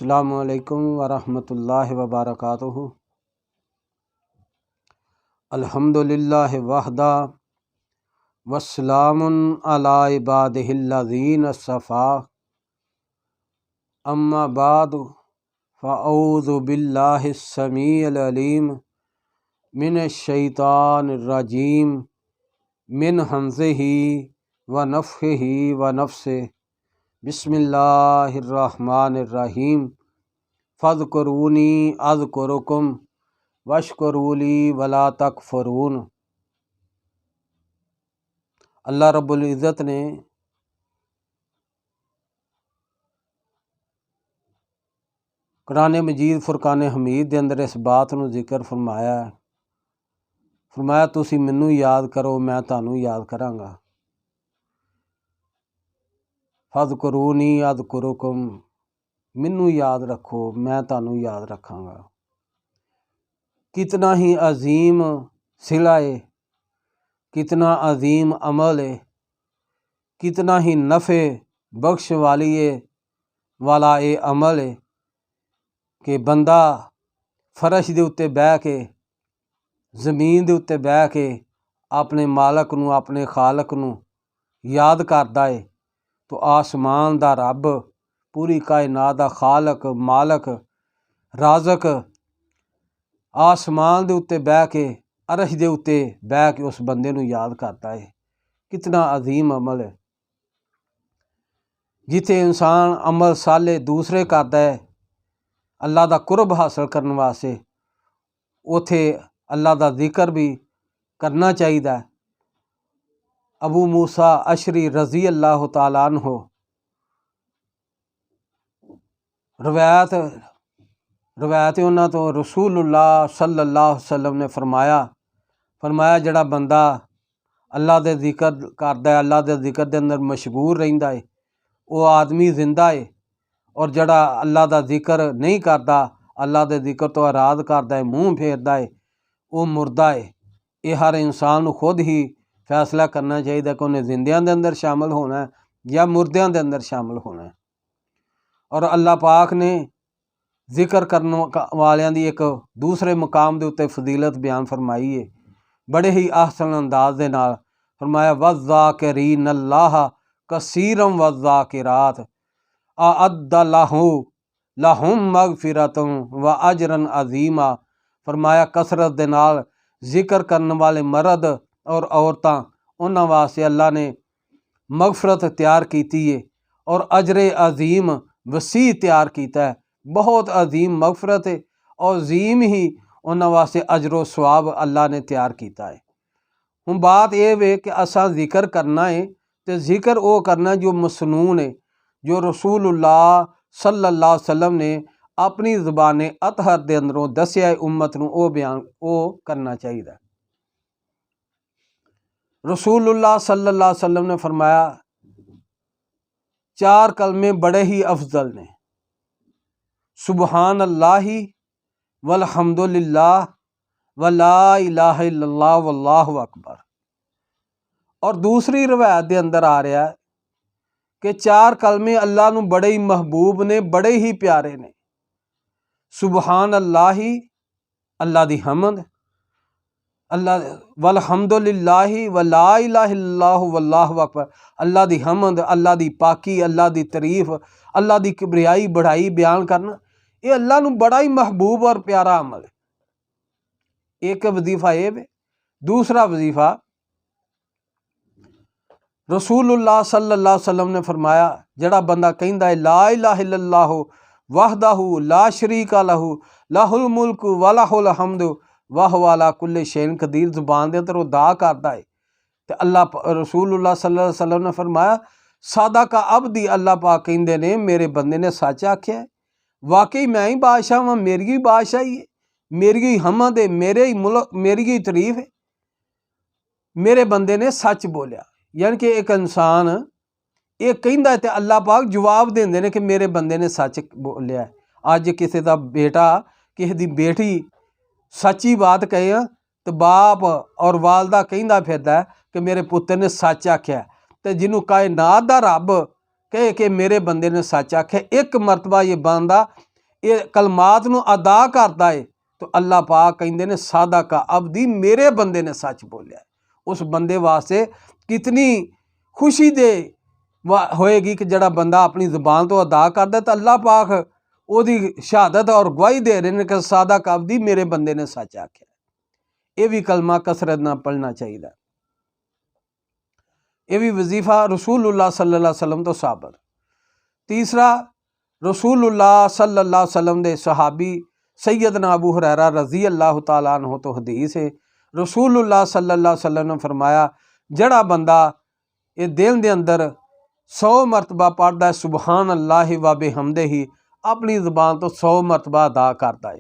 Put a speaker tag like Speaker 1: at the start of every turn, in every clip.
Speaker 1: अस्सलामु अलैकुम वरहमतुल्लाहि वबरकातुहू। अल्हम्दुलिल्लाहि वहदा वस्सलामुन अला इबादिहिल्लज़ीना सफ़ा। अम्मा बादु फ़अऊज़ु बिल्लाहिस समीइल अलीम मिनश शैतानिर रजीम मिन हमज़िही व नफ़्ख़िही व नफ़्सिही। बिस्मिल्लाहिर्रहमानिर्रहीम। फ़ज़्कुरूनी अज़्कुरुकुम वश्कुरूली वला तकफ़ुरून। अल्लाह रब्बुल इज़्ज़त ने कुरान मजीद फुरकान हमीद के अंदर इस बात को जिक्र फरमाया तुसी मैनू याद करो मैं तुहानू याद करांगा। फ़ज़्कुरूनी अज़्कुरुकुम, मैनू याद रखो मैं तुहानू याद रखांगा। कितना ही अजीम सिला है, कितना अजीम अमल है, कितना ही नफ़े बख्श वाला ये अमल है कि बंदा फर्श के उत्ते बह के ज़मीन के उत्ते बह के अपने मालक नू अपने खालक नू याद करदा है। तो आसमान दा रब, पूरी कायनात दा खालक मालक राज़क आसमान के उत्ते बह के अरश के उत्ते बह के उस बंदे नू याद करता है। कितना अजीम अमल है। जिथे इंसान अमल साले दूसरे करता है अल्लाह दा कुर्ब हासिल करने वास्ते, उथे अल्लाह दा जिक्र भी करना चाहिए। अबू मूसा अशरी रज़ी अल्लाह तआला अन्हो रवायत उन्हां तो रसूलुल्लाह सल्लल्लाहु अलैहि वसल्लम ने फरमाया जड़ा बंदा अल्लाह दे जिक्र करदा है, अल्लाह दे जिक्र दे अंदर मशगूल रहिंदा है, वो आदमी जिंदा है। और जड़ा अल्लाह दा जिक्र नहीं करता, अल्लाह दे जिक्र तो अराध करदा है, मूँह फेरदा है, वो मुर्दा है। ये हर इंसान को खुद ही फैसला करना चाहिए कि उन्हें जिंदियां दे अंदर शामिल होना है या मुर्दियां दे अंदर शामिल होना है। और अल्लाह पाक ने जिक्र करने वालियां दी एक दूसरे मुकाम के उत्ते फजीलत बयान फरमाई है, बड़े ही आसन अंदाज दे नाल फरमाया वज़्ज़ाकिरीन अल्लाह कसीरम वज़्ज़ाकिरात अअद्द लहुम मगफिरतुन व अजरन अजीमा। फरमाया कसरत दे नाल जिक्र करने वाले मर्द और औरतां उन्हां वास्ते अल्लाह ने मगफरत तैयार की है और अजरे अजीम वसी तैयार किया है। बहुत अजीम मगफरत है और अजीम ही उन्हां वास्ते अजरो सवाब अल्लाह ने तैयार किया है। हुण बात यह वे कि असां जिक्र करना है तो जिक्र वो करना जो मसनून है, जो रसूलुल्लाह सल्लल्लाहु अलैहि वसल्लम ने अपनी ज़बान अतहर दे अंदरों दस्या है उम्मत नूं, वो बयान वो करना चाहिए। रसूलुल्लाह सल्लल्लाहु अलैहि वसल्लम ने फरमाया 4 कलमे बड़े ही अफजल ने, सुबहान अल्लाही वल्हम्दुलिल्लाह वला इलाहा इल्लल्लाह वल्लाहु अकबर। और दूसरी रवायत के अंदर आ रहा है कि 4 कलमे अल्लाह नूं बड़े ही महबूब ने, बड़े ही प्यारे ने। सुबहान अल्लाही, अल्लाह दी हमद, अल्लाह वल्हम्दुलिल्लाही वला इलाहा इल्लल्लाहु वल्लाहु अकबर। अल्लाह दी हमद, अल्लाह दी पाकी, अल्लाह दी तारीफ, अल्लाह दी किबरियाई बढ़ाई बयान करना, ये अल्लाह नूं बड़ा ही महबूब और प्यारा अमल है। एक वजीफा ये वे। दूसरा वजीफा रसूलुल्लाह सल्लल्लाहु अलैहि वसल्लम ने फरमाया जड़ा बंदा कहंदा है ला इलाहा इल्लल्लाहु वहदहु ला शरीका लहू लहुल मुल्कु व लहुल हम्दु व हुवा अला कुल्लि शैइन कदीर, ज़ुबान दे अंदर वो दा करदा है ते अल्लाह रसूलुल्लाह सल्लल्लाहु अलैहि वसल्लम ने फरमाया सादा का अब्दी, अल्लाह पाक कहंदे ने मेरे बंदे ने सच आख्या है, वाकई मैं ही बादशाह हाँ, मेरी ही बादशाही है, मेरी ही हमद है, मेरे ही मुल्क, मेरी ही तारीफ है, मेरे बंदे ने सच बोलिया। यानी कि एक इंसान ये कहंदा है ते अल्लाह पाक जवाब देंदे ने कि मेरे बंदे ने सच बोलिया है। अज किसी का बेटा किसी की बेटी सच्ची बात कहे तो बाप और वालदा कहंदा फिरदा है कि मेरे पुत्र ने सच आख्या, तो जिन्हों कायनात दा रब कहे कि मेरे बंदे ने सच आख्या, एक मरतबा ये बंदा ये कलमात नूं अदा करता है तो अल्लाह पाक कहंदे ने सादा का अब्दी मेरे बंदे ने सच बोलिया। उस बंदे वास्ते कितनी खुशी दे होएगी कि जड़ा बंदा अपनी ज़ुबान तो अदा करदा तो अल्लाह पाक ओदी शहादत और गवाही दे रहे हैं कि सादा का अब्दी मेरे बंदे ने सच आख्या। ये भी कलमा कसरत ना पढ़ना चाहिए। ये भी वजीफ़ा रसूलुल्लाह सल्लल्लाहु अलैहि वसल्लम तो साबित। तीसरा रसूलुल्लाह सल्लल्लाहु अलैहि वसल्लम दे सहाबी सैयदना अबू हुरैरा रज़ी अल्लाह तआला अन्हु तो हदीस है, रसूलुल्लाह सल्लल्लाहु अलैहि वसल्लम ने फरमाया जड़ा बंदा ये दिल दे अंदर 100 मरतबा पढ़दा है सुबहान अल्लाह व बिहम्दिही, अपनी ज़ुबान तो 100 मरतबा अदा करता है,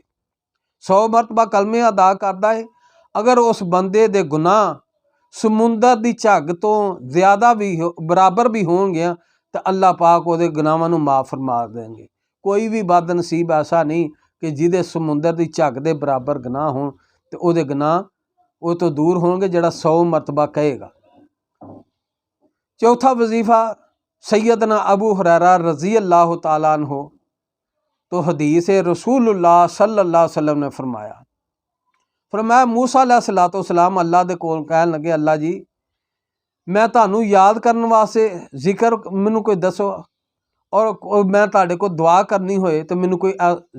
Speaker 1: 100 मरतबा कलमे अदा करता है। अगर उस बंदे दे गुनाह समुंदर दी झग तो ज़्यादा भी बराबर भी होंगे तो अल्लाह पाक उहदे गुनाहां नूं माफ़ फरमा देंगे। कोई भी बदनसीब ऐसा नहीं कि जिहदे समुंदर दी झग दे बराबर गुनाह होण ते उहदे गुनाह वो तो दूर होंगे जड़ा 100 मरतबा कहेगा। चौथा वजीफ़ा सैयदना अबू हुरैरा रज़ी अल्लाह तआला अन्हु तो हदीस है, रसूलुल्लाह सल्लल्लाहु अलैहि वसल्लम ने फरमाया मूसा अलैहिस्सलातु वस्सलाम अल्लाह दे कोल कहन लगे अल्लाह जी मैं तुहानू याद करने वास्ते जिक्र मैनू कोई दसो और मैं तुहाडे कोल दुआ करनी होए तो मैनू कोई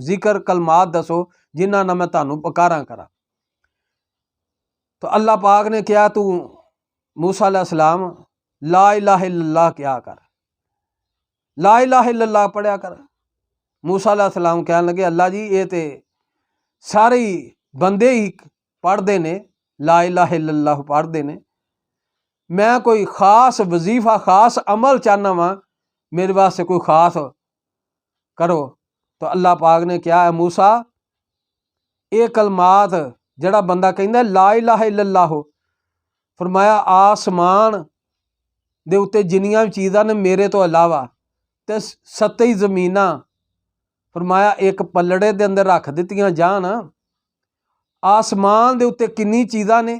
Speaker 1: जिक्र कलमात दसो जिन्हां नाल मैं तुहानू पुकारा करा। तो अल्लाह पाक ने कहा तू मूसा अलैहिस्सलाम ला इलाहा इल्लल्लाह क्या कर, ला इलाहा इल्लल्लाह पढ़िया कर। मूसा अलैहिस्सलाम कहन लगे अल्लाह जी ये तो सारे ही बंदे ही पढ़ते ने, ला इलाहा इल्लल्लाह पढ़ते ने, मैं कोई खास वजीफा खास अमल चाहना वा मेरे वास्ते कोई खास करो। तो अल्लाह पाक ने कहा है मूसा ये कलमात जड़ा बंदा कहंदा ला इलाहा इल्लल्लाह, फरमाया आसमान दे उत्ते जिन्नियां भी चीज़ां ने मेरे तो अलावा ते 7 ही ज़मीनां फरमाया एक पलड़े दे अंदर रख दित्तियां जान। आसमान दे उत्ते किन्नी चीज़ां ने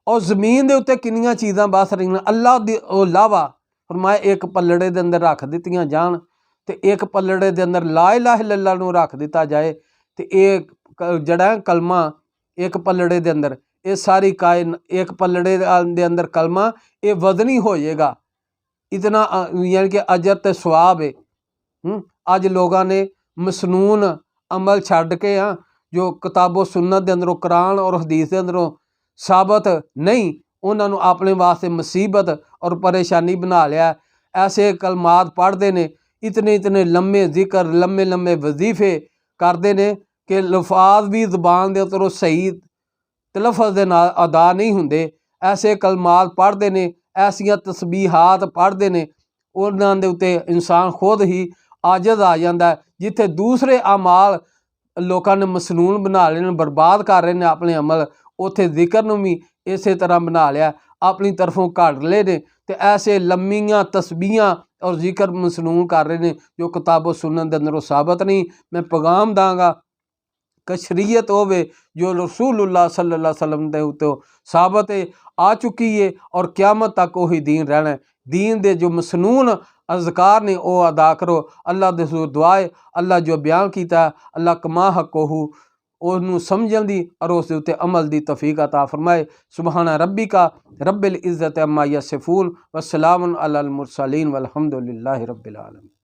Speaker 1: और ज़मीन दे उत्ते किन्नियां चीज़ां बस रही अल्लाह दे अलावा, फरमाया एक पलड़े दे अंदर रख दित्तियां जान ते एक पलड़े दे अंदर ला इलाहा इल्लल्लाह नूं रख दिता जाए तो एक जड़ा कलमा एक पलड़े दे अंदर ये सारी कायन एक पलड़े दे अंदर कलमा ये वजनी हो जाएगा। इतना यानी कि अजर ते सवाब है। अज लोगों ने मसनून अमल छड्ड के जो किताबो सुन्नत दे अंदरों कुरान और हदीस दे अंदरों साबित नहीं उन्होंने अपने वास्ते मुसीबत और परेशानी बना लिया। ऐसे कलमात पढ़ते ने, इतने इतने लम्बे जिक्र लम्बे लम्बे वजीफे करते ने कि लफाज भी ज़ुबान दे उतरों सही तलफ़ज़ दे नाल अदा नहीं होंदे। ऐसे कलमात पढ़ते ने, ऐसियां तस्बीहात पढ़ते ने, उन्हां दे उत्ते इंसान खुद ही आजज़ आ जाता है। जिथे दूसरे अमाल लोगों ने मसनून बना लेने, बर्बाद कर रहे हैं अपने अमल, उत्थे जिक्र नूं भी इस तरह बना लिया, अपनी तरफों घट ले ने ते ऐसे लम्मियां तस्बीहां और जिक्र मसनून कर रहे हैं जो किताबो सुन्नत दे अंदरों साबित नहीं। मैं पैगाम दांगा कि शरीयत होवे जो रसूलुल्लाह सल्लल्लाहु अलैहि वसल्लम दे उत्ते साबित है, आ चुकी है और क़यामत तक वही दीन रहना है। दीन दे जो मसनून अज़कार ने वो अदा करो। अल्लाह दे दुआए अल्लाह जो बयान किया अल्लाह कमा हक़हू उन्होंने समझण दी और उस उत्ते अमल दी तौफीक अता फरमाए। सुबहाना रब्बिका रब्बिल इज़्ज़ति अम्मा यसिफून व सलामुन अलल मुरसलीन वल्हम्दुलिल्लाहि रब्बिल आलमीन।